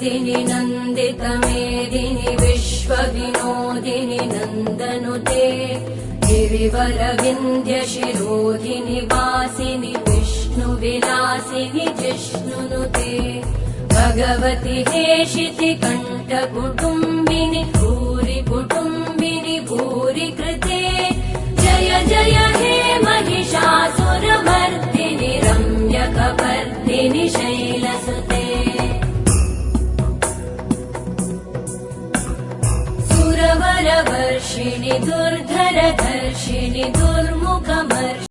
मेदिनि नन्दितमेदिनि विश्वविनोदिनि नन्दनुते गिरिवरविन्द्यशिरोधिनि वासिनि विष्णुविलासिनि जिष्णुनुते भगवति हेशिति कण्ठकुटुम्बिनि भूरि कुटुम्बिनि भूरि कृते जय जय हे महिषासुरमर्दिनि रम्यकपर्दिनि शैलसुते सुरवरवर्षिणि दुर्धरधर्षिणि